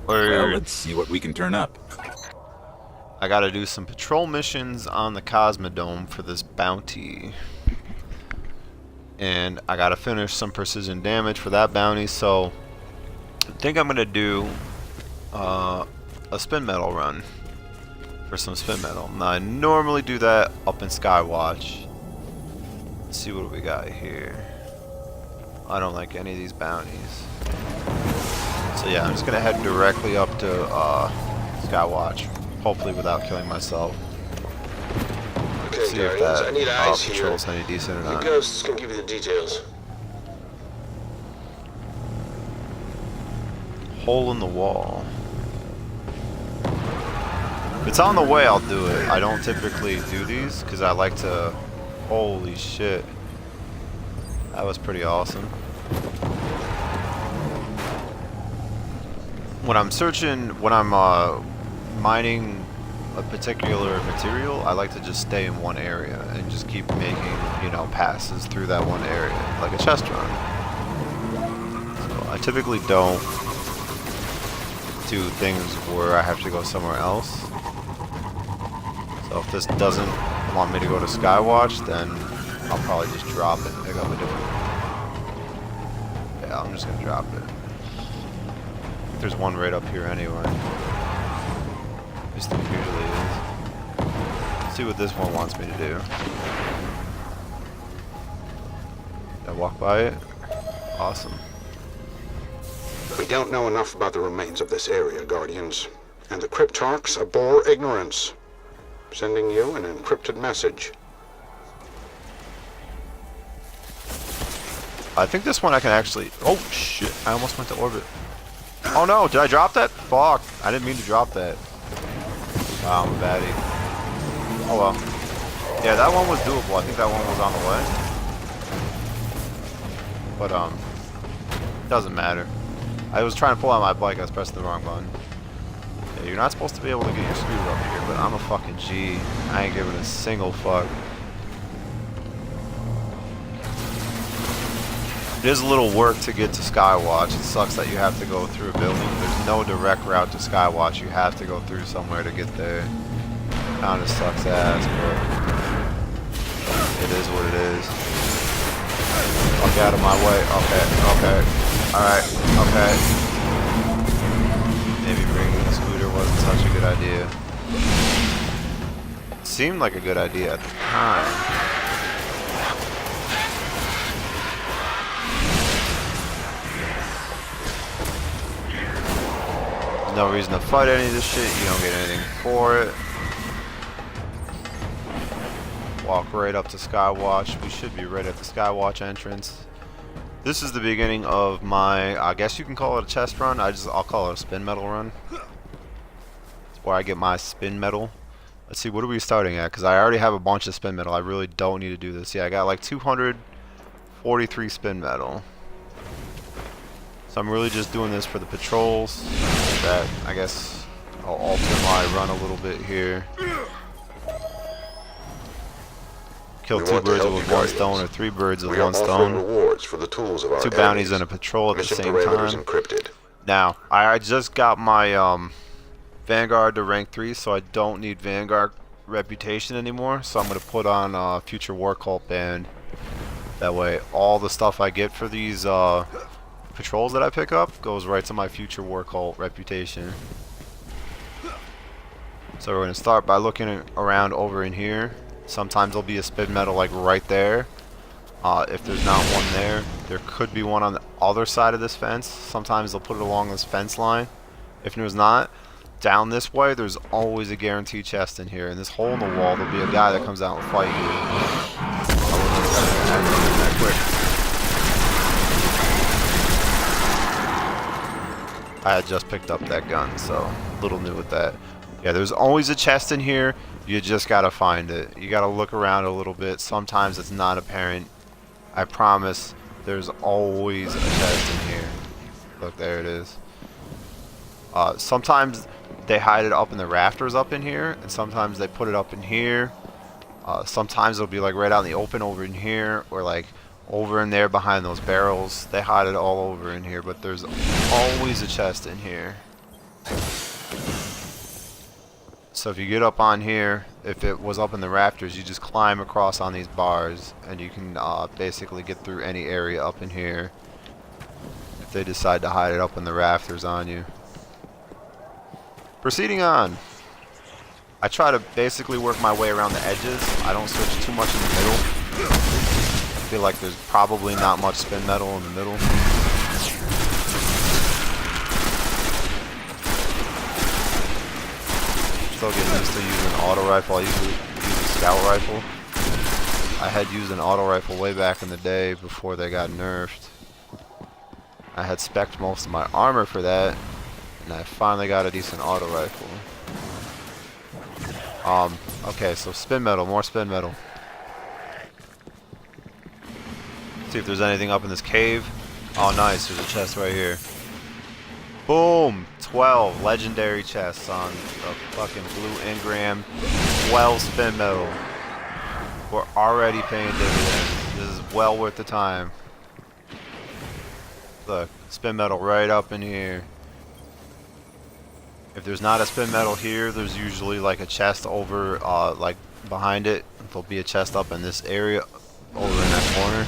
Well, Word. let's see what we can turn up. I gotta do some patrol missions on the Cosmodome for this bounty. And I gotta finish some precision damage for that bounty, so I think I'm gonna do a spin metal run for some spin metal. Now I normally do that up in Skywatch. Let's see what we got here. I don't like any of these bounties. So yeah, I'm just gonna head directly up to Skywatch, hopefully without killing myself. Okay, See if Guardians, that I need eyes here. patrol's any decent or The not. ghosts can give you the details. Hole in the wall. If it's on the way, I'll do it. I don't typically do these because I like to. Holy shit. That was pretty awesome. When I'm searching, when I'm mining a particular material, I like to just stay in one area and just keep making, you know, passes through that one area, like a chest run. So I typically don't do things where I have to go somewhere else. So if this doesn't want me to go to Skywatch, then I'll probably just drop it and pick up a different one. Yeah, I'm just gonna drop it. There's one right up here anyway. At least there usually is. Let's see what this one wants me to do. Did I walk by it? Awesome. We don't know enough about the remains of this area, Guardians. And the Cryptarchs abhor ignorance. Sending you an encrypted message. I think this one I can actually... Oh, shit. I almost went to orbit. Oh, no. Did I drop that? Fuck. I didn't mean to drop that. Wow, I'm a baddie. Oh, well. Yeah, that one was doable. I think that one was on the way. But, doesn't matter. I was trying to pull out my bike. I was pressing the wrong button. Yeah, you're not supposed to be able to get your scooter up here, but I'm a fucking G. I ain't giving a single fuck. It is a little work to get to Skywatch. It sucks that you have to go through a building. There's no direct route to Skywatch. You have to go through somewhere to get there. Kinda sucks ass, but it is what it is. Fuck out of my way. Okay, okay. Alright, okay. Maybe bringing the scooter wasn't such a good idea. It seemed like a good idea at the time. No reason to fight any of this shit. You don't get anything for it. Walk right up to Skywatch. We should be right at the Skywatch entrance. This is the beginning of my, I guess you can call it a chest run. I'll call it a spin metal run. It's where I get my spin metal. Let's see, what are we starting at? Because I already have a bunch of spin metal. I really don't need to do this. Yeah, I got like 243 spin metal. So I'm really just doing this for the patrols. That I guess I'll alter my run a little bit here. Kill two birds with one stone, or three birds with one stone. Rewards for the tools of our Two bounties and a patrol at the same time. Encrypted. Now, I just got my Vanguard to rank 3, so I don't need Vanguard reputation anymore. So I'm going to put on Future War Cult Band. That way, all the stuff I get for these patrols that I pick up goes right to my Future War Cult reputation. So we're going to start by looking around over in here. Sometimes there'll be a spin metal like right there. If there's not one there, there could be one on the other side of this fence. Sometimes they'll put it along this fence line. If there's not, down this way, there's always a guaranteed chest in here. In this hole in the wall, there'll be a guy that comes out and fight you. That quick. I had just picked up that gun, so a little new with that. Yeah, there's always a chest in here. You just gotta find it. You gotta look around a little bit. Sometimes it's not apparent. I promise there's always a chest in here. Look, there it is. Sometimes they hide it up in the rafters up in here, and sometimes they put it up in here. Sometimes it'll be like right out in the open over in here, or like over in there behind those barrels. They hide it all over in here, but there's always a chest in here. So if you get up on here, if it was up in the rafters, you just climb across on these bars, and you can basically get through any area up in here if they decide to hide it up in the rafters on you. Proceeding on. I try to basically work my way around the edges. I don't switch too much in the middle. I feel like there's probably not much spin metal in the middle. Still getting used to using an auto rifle. I usually use a scout rifle. I had used an auto rifle way back in the day before they got nerfed. I had spec'd most of my armor for that, and I finally got a decent auto rifle. Okay, so spin metal, more spin metal. See if there's anything up in this cave. Oh nice, there's a chest right here. Boom! 12 legendary chests on the fucking blue engram. 12 spin metal. We're already paying dividends. This is well worth the time. Look, spin metal right up in here. If there's not a spin metal here, there's usually like a chest over, like behind it. There'll be a chest up in this area, over in that corner.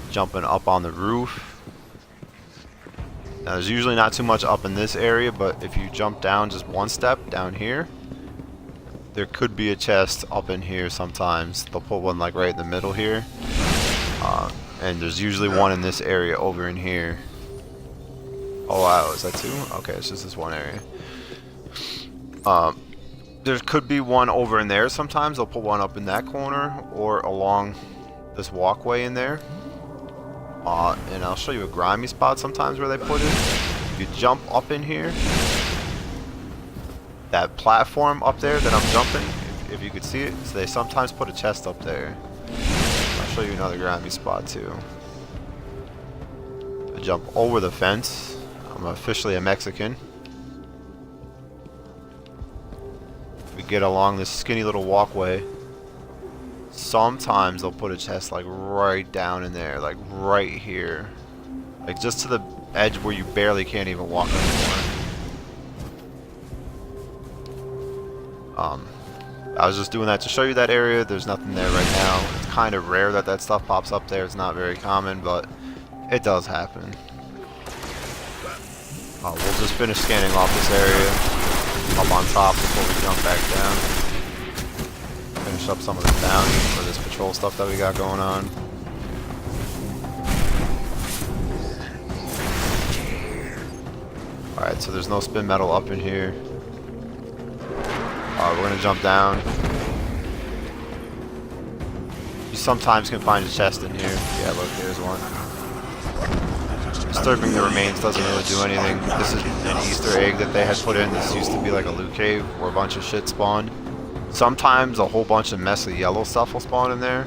Jumping up on the roof. Now there's usually not too much up in this area, but if you jump down just one step down here, there could be a chest up in here sometimes. They'll put one like right in the middle here. And there's usually one in this area over in here. Oh wow, is that two? Okay, it's just this one area. There could be one over in there sometimes. They'll put one up in that corner or along this walkway in there. And I'll show you a grimy spot sometimes where they put it. If you jump up in here, that platform up there that I'm jumping, if you could see it, so they sometimes put a chest up there. I'll show you another grimy spot too. I jump over the fence. I'm officially a Mexican. We get along this skinny little walkway. Sometimes they'll put a chest like right down in there, like right here. Like just to the edge where you barely can't even walk anymore. I was just doing that to show you that area. There's nothing there right now. It's kind of rare that that stuff pops up there. It's not very common, but it does happen. We'll just finish scanning off this area up on top before we jump back down. Finish up some of this bounty for this patrol stuff that we got going on. Alright, so there's no spin metal up in here. We're gonna jump down. You sometimes can find a chest in here. Yeah, look, there's one. Disturbing the remains doesn't really do anything. This is an Easter egg that they had put in. This used to be like a loot cave where a bunch of shit spawned. Sometimes a whole bunch of messy yellow stuff will spawn in there.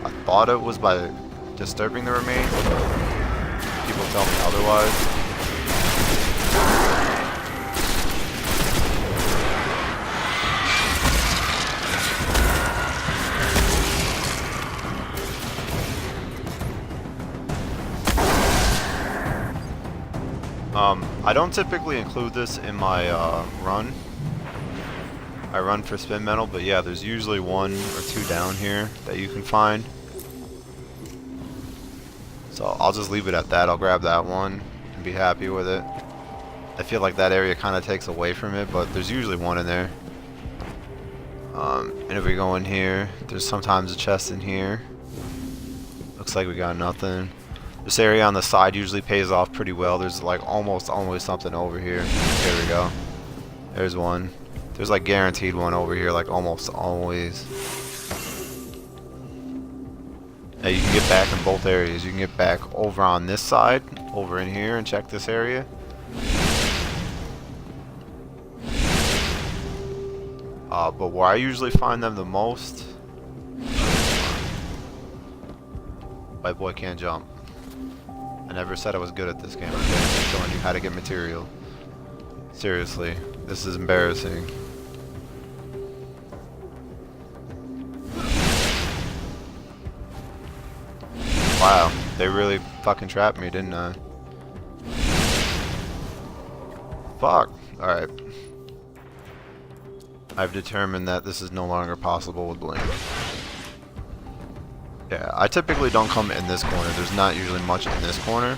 I thought it was by disturbing the remains. People tell me otherwise. I don't typically include this in my run. I run for spin metal, but yeah, there's usually one or two down here that you can find. So I'll just leave it at that. I'll grab that one and be happy with it. I feel like that area kind of takes away from it, but there's usually one in there. And if we go in here, there's sometimes a chest in here. Looks like we got nothing. This area on the side usually pays off pretty well. There's like almost always something over here. Here we go. There's one. There's like guaranteed one over here, like almost always. Now you can get back in both areas. You can get back over on this side, over in here, and check this area. But where I usually find them the most, white boy can't jump. I never said I was good at this game. I'm just showing you how to get material. Seriously, this is embarrassing. Wow, they really fucking trapped me, didn't I? fuck? Alright. I've determined that this is no longer possible with Blink. Yeah, I typically don't come in this corner. There's not usually much in this corner.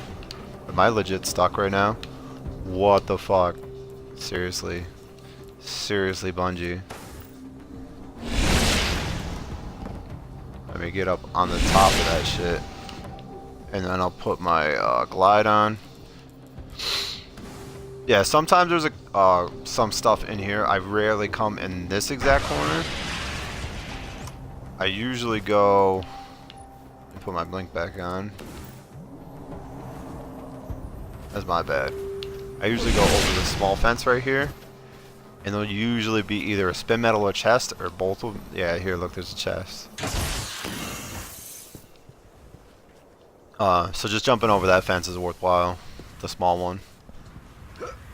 Am I legit stuck right now? What the fuck? Seriously. Seriously, Bungie. Let me get up on the top of that shit. And then I'll put my glide on. Yeah, sometimes there's some stuff in here. I rarely come in this exact corner. I usually go... Put my blink back on. That's my bad. I usually go over the small fence right here. And there'll usually be either a spin metal or chest, or both of them. Yeah, here, look, there's a chest. So just jumping over that fence is worthwhile. The small one.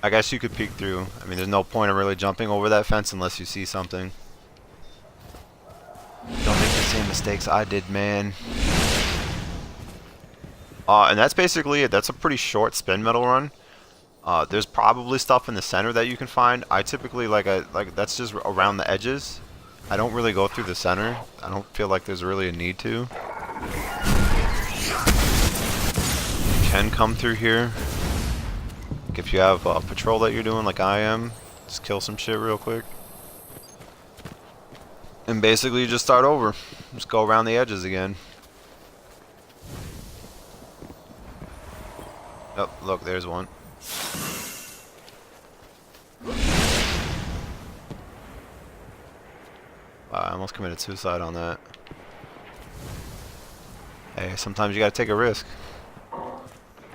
I guess you could peek through. I mean, there's no point in really jumping over that fence unless you see something. Don't make the same mistakes I did, man. And that's basically it. That's a pretty short spin metal run. There's probably stuff in the center that you can find. I typically like that's just around the edges. I don't really go through the center. I don't feel like there's really a need to. You can come through here. Like if you have a patrol that you're doing like I am, just kill some shit real quick. And basically you just start over. Just go around the edges again. Oh, look, there's one. Wow, I almost committed suicide on that. Hey, sometimes you gotta take a risk.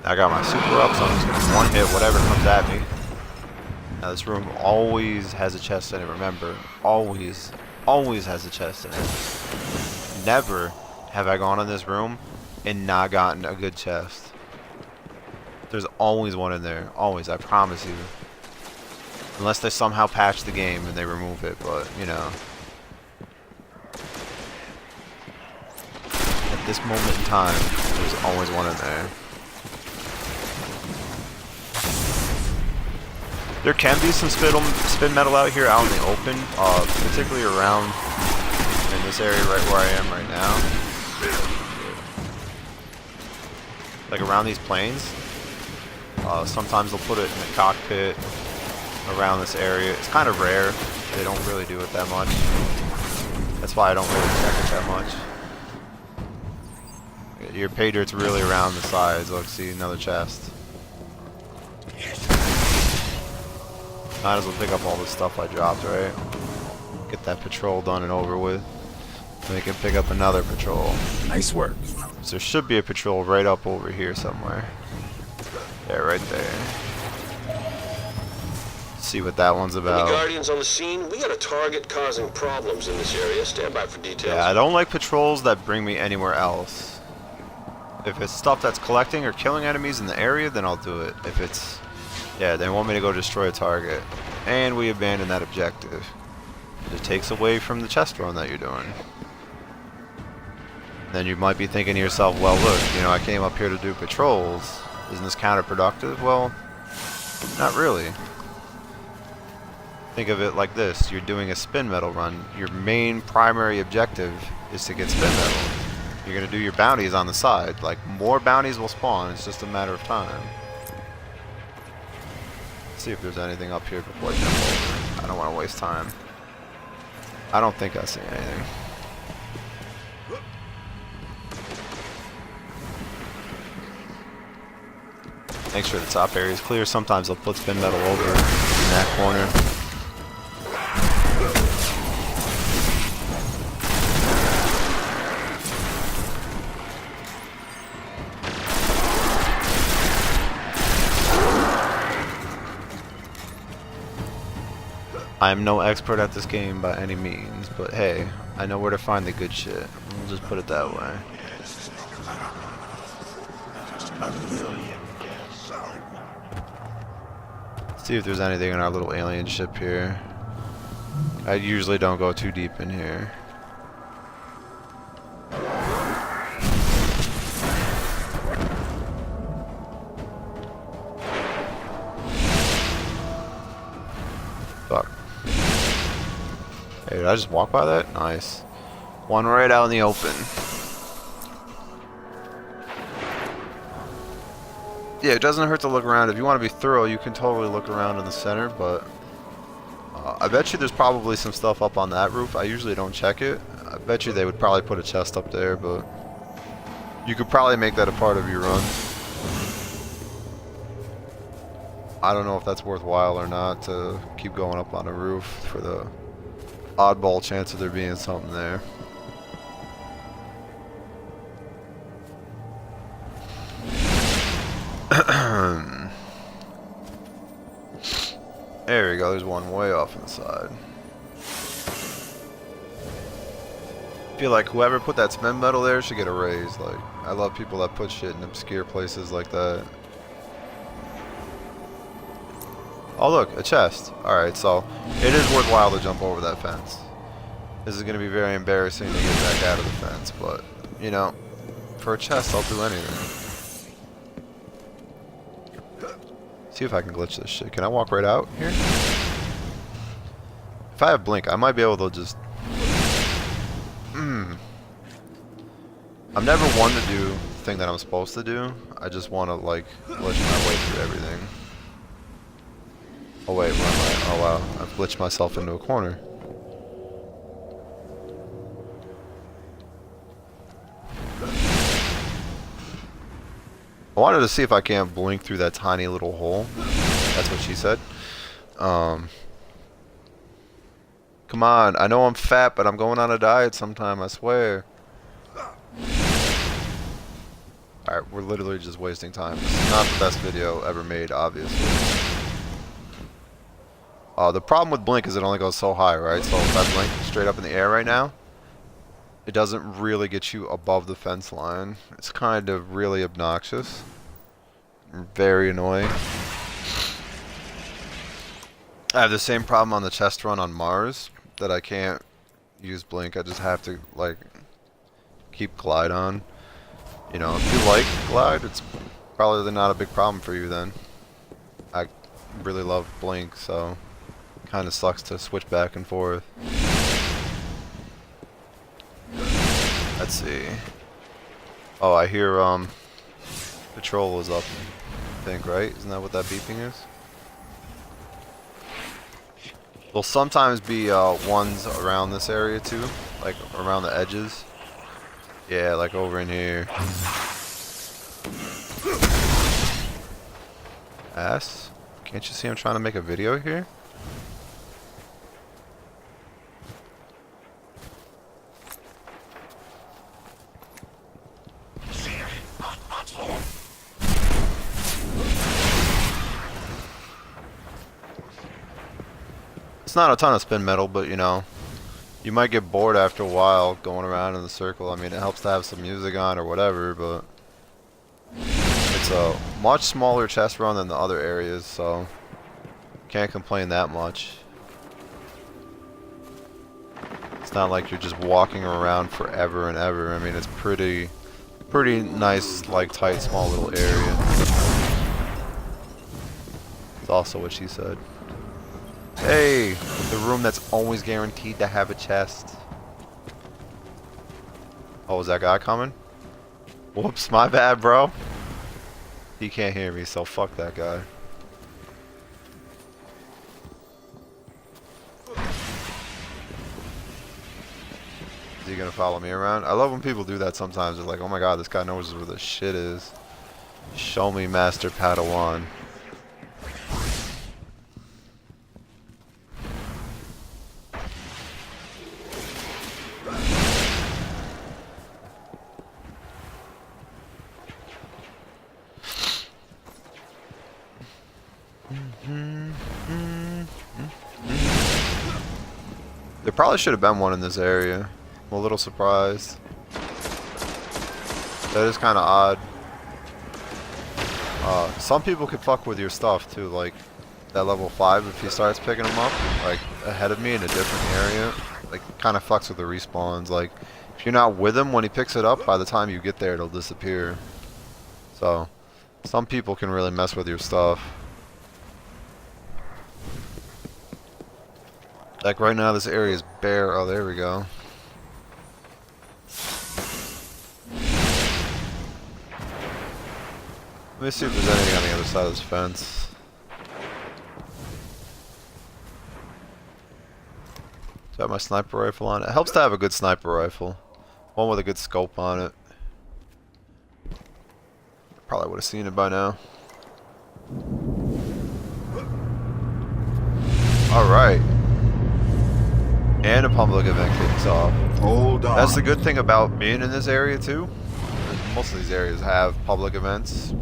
I got my super up, so I'm just gonna one hit whatever comes at me. Now this room always has a chest in it, remember. Always has a chest in it. Never have I gone in this room and not gotten a good chest. There's always one in there. Always, I promise you. Unless they somehow patch the game and they remove it, but, you know. At this moment in time, there's always one in there. There can be some spin metal out here out in the open, particularly around in this area right where I am right now. Like around these planes. Sometimes they'll put it in the cockpit around this area. It's kind of rare. They don't really do it that much. That's why I don't really check it that much. Your pay dirt's really around the sides. Look, see another chest. Might as well pick up all the stuff I dropped, right? Get that patrol done and over with. Then we can pick up another patrol. Nice work. So there should be a patrol right up over here somewhere. Yeah, right there. See what that one's about. Any Guardians on the scene? We got a target causing problems in this area. Stand by for details. Yeah, I don't like patrols that bring me anywhere else. If it's stuff that's collecting or killing enemies in the area, then I'll do it. If it's... Yeah, they want me to go destroy a target. And we abandon that objective. It takes away from the chest run that you're doing. Then you might be thinking to yourself, well look, you know, I came up here to do patrols. Isn't this counterproductive? Well, not really. Think of it like this. You're doing a spin metal run. Your main primary objective is to get spin metal. You're going to do your bounties on the side. Like, more bounties will spawn. It's just a matter of time. Let's see if there's anything up here before I jump over. I don't want to waste time. I don't think I see anything. Make sure the top area is clear. Sometimes they'll put spin metal over in that corner. I am no expert at this game by any means, but hey, I know where to find the good shit. We'll just put it that way. See if there's anything in our little alien ship here. I usually don't go too deep in here. Hey, did I just walk by that? Nice. One right out in the open. Yeah, it doesn't hurt to look around. If you want to be thorough, you can totally look around in the center, but I bet you there's probably some stuff up on that roof. I usually don't check it. I bet you they would probably put a chest up there, but you could probably make that a part of your run. I don't know if that's worthwhile or not to keep going up on a roof for the oddball chance of there being something there. There we go, there's one way off on the side. I feel like whoever put that cement metal there should get a raise. Like, I love people that put shit in obscure places like that. Oh look, a chest. Alright, so it is worthwhile to jump over that fence. This is going to be very embarrassing to get back out of the fence, but, you know, for a chest I'll do anything. See if I can glitch this shit. Can I walk right out here? If I have blink, I might be able to just... I'm never one to do the thing that I'm supposed to do. I just want to, like, glitch my way through everything. Oh wait, where am I? Oh wow, I've glitched myself into a corner. I wanted to see if I can't blink through that tiny little hole. That's what she said. Come on, I know I'm fat, but I'm going on a diet sometime, I swear. Alright, we're literally just wasting time. This is not the best video ever made, obviously. The problem with blink is it only goes so high, right? So if I blink straight up in the air right now, it doesn't really get you above the fence line. It's kind of really obnoxious. Very annoying. I have the same problem on the chest run on Mars, that I can't use blink. I just have to, like, keep glide on. You know, if you like glide, it's probably not a big problem for you then. I really love blink, so kind of sucks to switch back and forth. Let's see. Oh, I hear patrol is up, I think, right? Isn't that what that beeping is? There'll sometimes be ones around this area too, like around the edges. Yeah, like over in here. Ass? Can't you see I'm trying to make a video here? It's not a ton of spin metal, but you know, you might get bored after a while going around in the circle. I mean, it helps to have some music on or whatever, but it's a much smaller chest run than the other areas, so can't complain that much. It's not like you're just walking around forever and ever. I mean, it's pretty nice, like tight, small little area. It's also what she said. Hey, the room that's always guaranteed to have a chest. Oh, is that guy coming? Whoops, my bad, bro. He can't hear me, so fuck that guy. Is he gonna follow me around? I love when people do that sometimes. They're like, oh my god, this guy knows where the shit is. Show me, Master Padawan. There probably should have been one in this area. I'm a little surprised. That is kind of odd. Some people could fuck with your stuff too, like that level 5 if he starts picking them up, like ahead of me in a different area, like kind of fucks with the respawns. Like if you're not with him when he picks it up, by the time you get there it'll disappear. So some people can really mess with your stuff. Like right now this area is bear. Oh, there we go. Let me see if there's anything on the other side of this fence. Do I have my sniper rifle on? It helps to have a good sniper rifle. One with a good scope on it. Probably would have seen it by now. Alright. And a public event kicks off. Hold on. That's the good thing about being in this area too. Most of these areas have public events.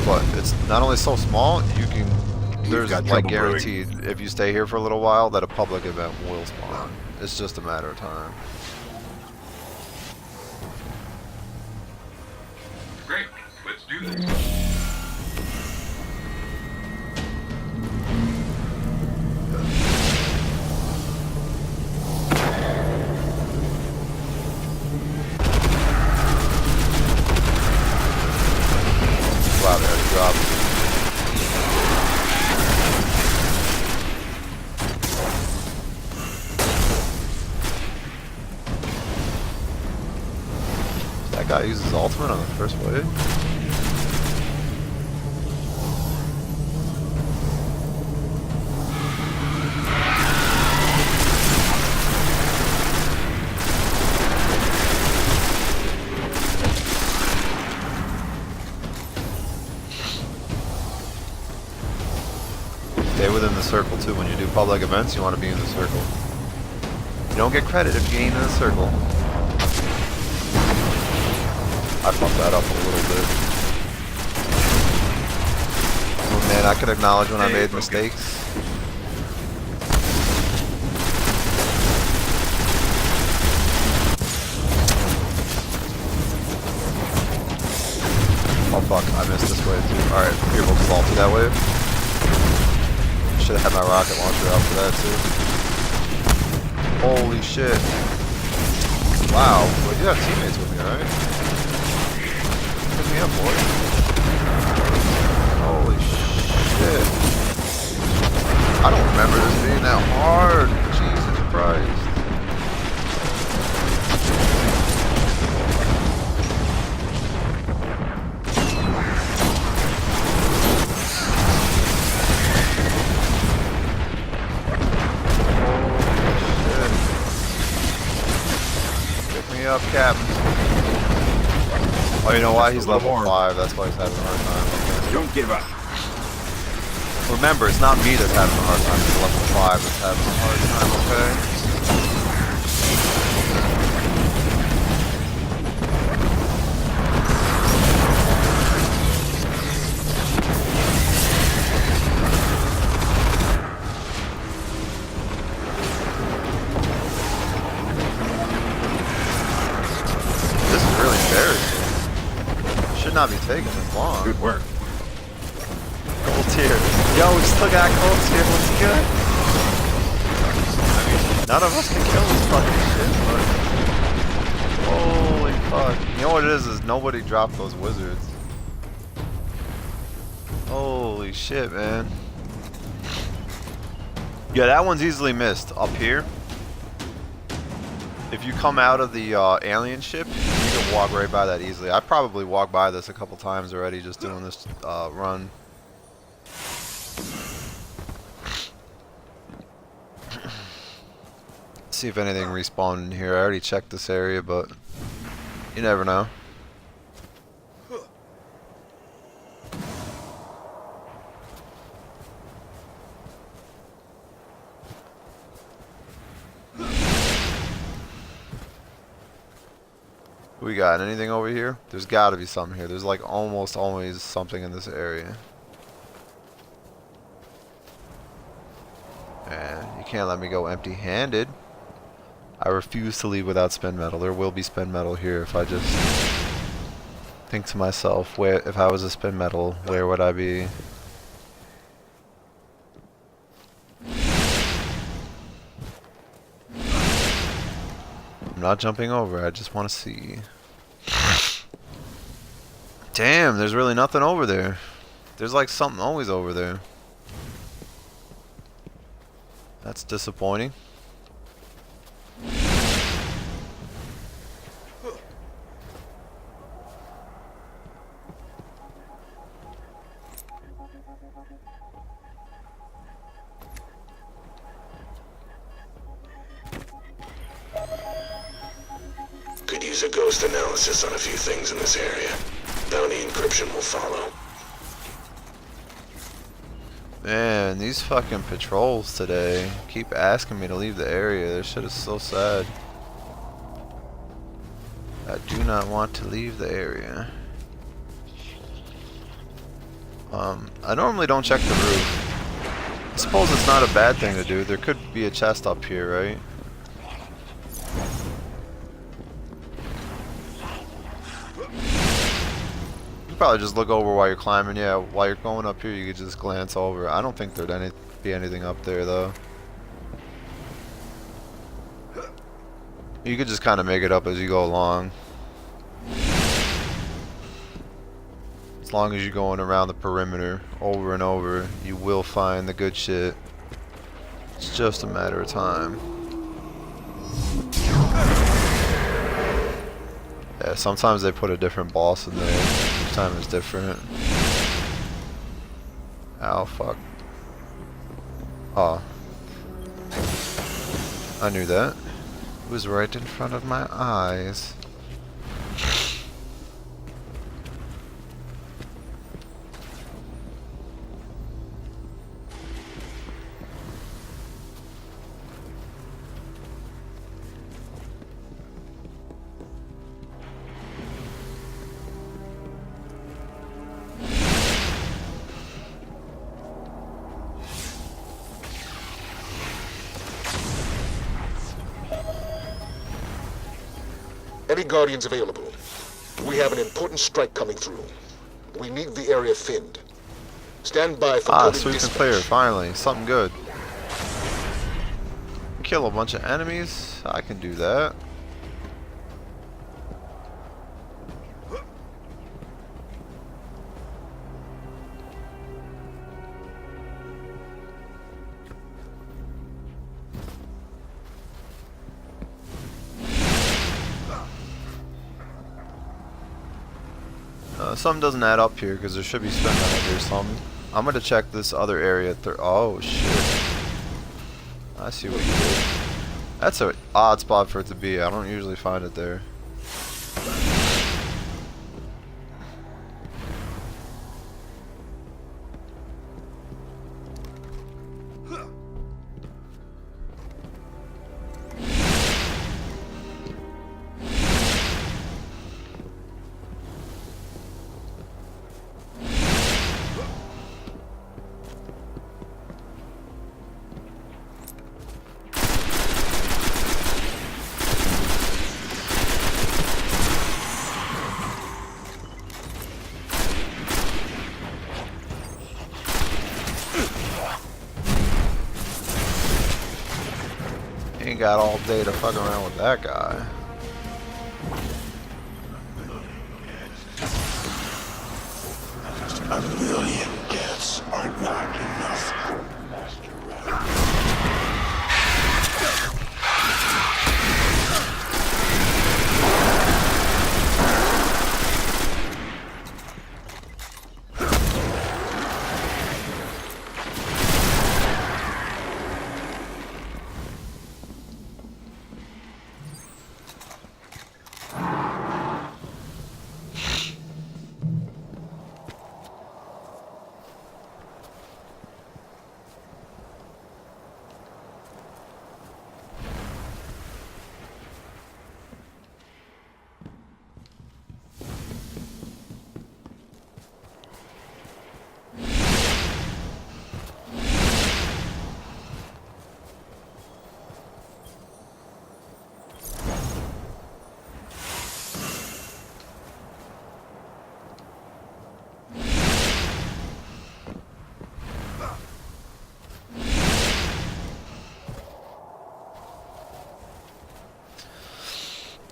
But it's not only so small, you can... There's got like trouble guaranteed, if you stay here for a little while, that a public event will spawn. It's just a matter of time. Great, let's do this. Wow, they already dropped. That guy uses ultimate on the first wave. Stay within the circle too. When you do public events, you want to be in the circle. You don't get credit if you ain't in the circle. I fucked that up a little bit. Oh man, I could acknowledge when I made mistakes. Oh fuck, I missed this wave too. Alright, here we'll fall to that wave. Should have had my rocket launcher out for that too. Holy shit. Wow, well you have teammates with me, right? Pick me up, boy. Holy shit. I don't remember this being that hard. Jesus Christ. Up, Captain. Oh, you know why? He's level 5. That's why he's having a hard time. Okay. Don't give up. Remember, it's not me that's having a hard time. It's level 5 that's having a hard time, okay? Should not be taking this long. Good work. Gold tier. Yo, we still got gold tier. What's good? I mean, none of us can kill this fucking shit, but... Holy fuck. You know what it is nobody dropped those wizards. Holy shit, man. Yeah, that one's easily missed. Up here. If you come out of the alien ship, you can walk right by that easily. I probably walked by this a couple times already just doing this run. See if anything respawned in here. I already checked this area, but you never know. We got anything over here? There's got to be something here. There's like almost always something in this area. And you can't let me go empty-handed. I refuse to leave without spin metal. There will be spin metal here if I just think to myself, where if I was a spin metal, where would I be? I'm not jumping over, I just want to see. Damn, there's really nothing over there. There's like something always over there. That's disappointing. Could use a ghost analysis on a few things in this area. Bounty encryption will follow. Man, these fucking patrols today keep asking me to leave the area. This shit is so sad. I do not want to leave the area. I normally don't check the roof. I suppose it's not a bad thing to do. There could be a chest up here, right? You probably just look over while you're climbing. Yeah, while you're going up here, you could just glance over. I don't think there'd be anything up there, though. You could just kind of make it up as you go along. As long as you're going around the perimeter over and over, you will find the good shit. It's just a matter of time. Yeah, sometimes they put a different boss in there. Each time is different. Ow, fuck. Oh. I knew that. It was right in front of my eyes. Any Guardians available? We have an important strike coming through. We need the area thinned. Stand by for coded Sweep and dispatch. clear, finally. Something good. Kill a bunch of enemies. I can do that. Something doesn't add up here because there should be spin metal here. I'm gonna check this other area. Oh shit! I see what you did. That's an odd spot for it to be. I don't usually find it there. Ain't got all day to fuck around with that guy. A million deaths are not enough.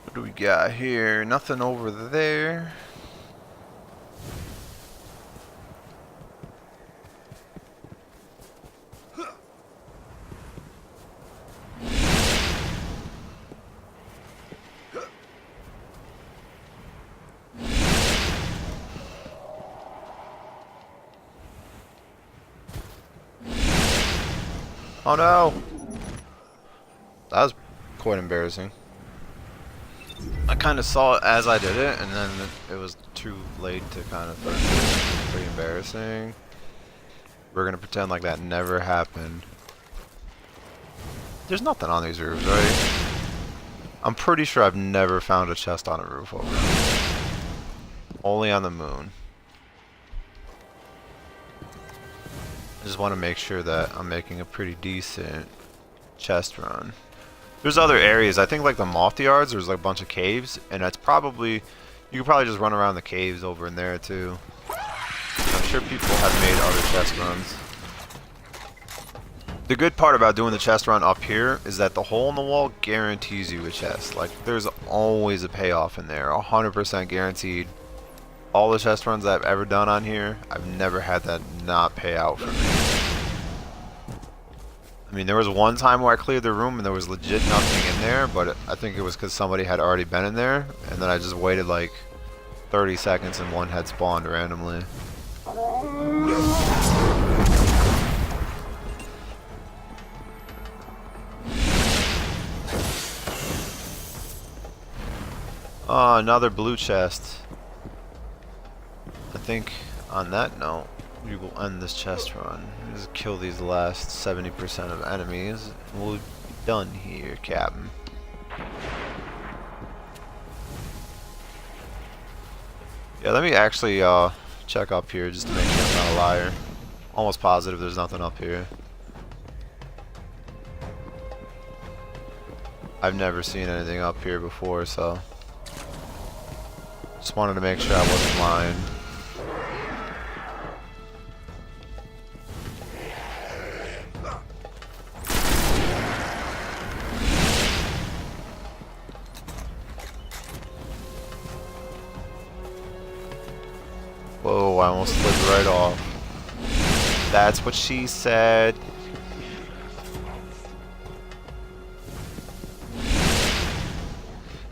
What do we got here? Nothing over there. Oh no! That was quite embarrassing. I kind of saw it as I did it, and then it was too late to kind of fix it. Pretty embarrassing. We're gonna pretend like that never happened. There's nothing on these roofs, right? I'm pretty sure I've never found a chest on a roof over there. Only on the moon. I just want to make sure that I'm making a pretty decent chest run. There's other areas. I think like the Moth Yards, there's like a bunch of caves, and that's probably, you could probably just run around the caves over in there too. I'm sure people have made other chest runs. The good part about doing the chest run up here is that the hole in the wall guarantees you a chest. Like, there's always a payoff in there, 100% guaranteed. All the chest runs I've ever done on here, I've never had that not pay out for me. I mean, there was one time where I cleared the room and there was legit nothing in there, but I think it was because somebody had already been in there, and then I just waited like 30 seconds and one had spawned randomly. Oh, another blue chest. I think on that note, we will end this chest run. Just kill these last 70% of enemies, and we'll be done here, Captain. Yeah, let me actually check up here just to make sure I'm not a liar. Almost positive there's nothing up here. I've never seen anything up here before, so just wanted to make sure I wasn't lying. Whoa, I almost slid right off. That's what she said.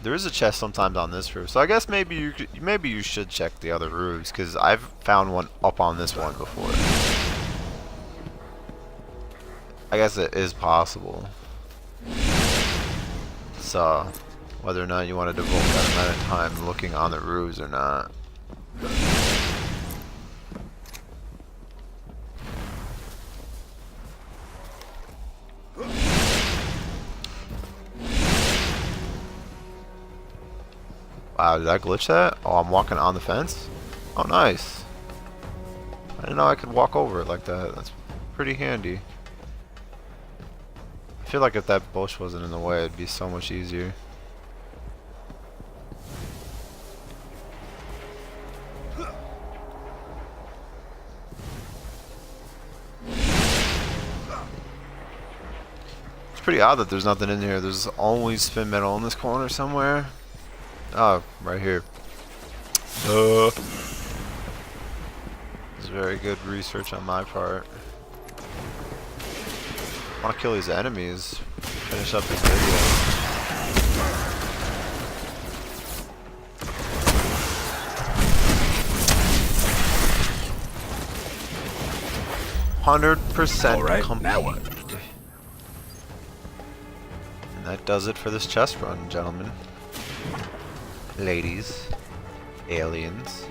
There is a chest sometimes on this roof, so I guess maybe you should check the other roofs, because I've found one up on this one before. I guess it is possible. So, whether or not you want to devote that amount of time looking on the roofs or not. Wow, did I glitch that? Oh, I'm walking on the fence? Oh, nice. I didn't know I could walk over it like that. That's pretty handy. I feel like if that bush wasn't in the way, it'd be so much easier. It's pretty odd that there's nothing in here. There's always spin metal in this corner somewhere. Oh, right here. This is very good research on my part. I want to kill these enemies. Finish up this video. 100% complete. Now what? And that does it for this chest run, gentlemen. Ladies, aliens.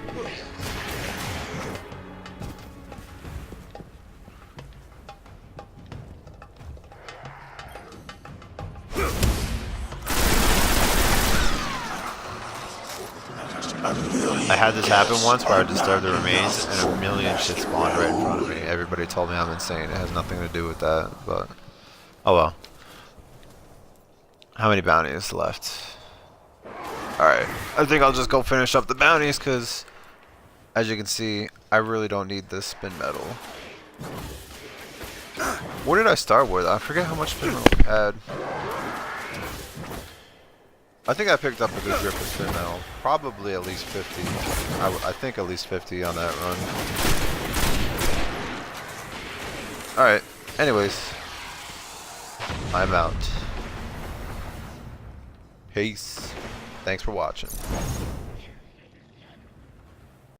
I had this happen once where I disturbed the remains and a million shit spawned right in front of me. Everybody told me I'm insane. It has nothing to do with that, but oh well. How many bounties left? Alright, I think I'll just go finish up the bounties because, as you can see, I really don't need this spin metal. What did I start with? I forget how much spin metal we had. I think I picked up a good grip of spin metal. Probably at least 50. I think at least 50 on that run. Alright, anyways. I'm out. Peace. Thanks for watching.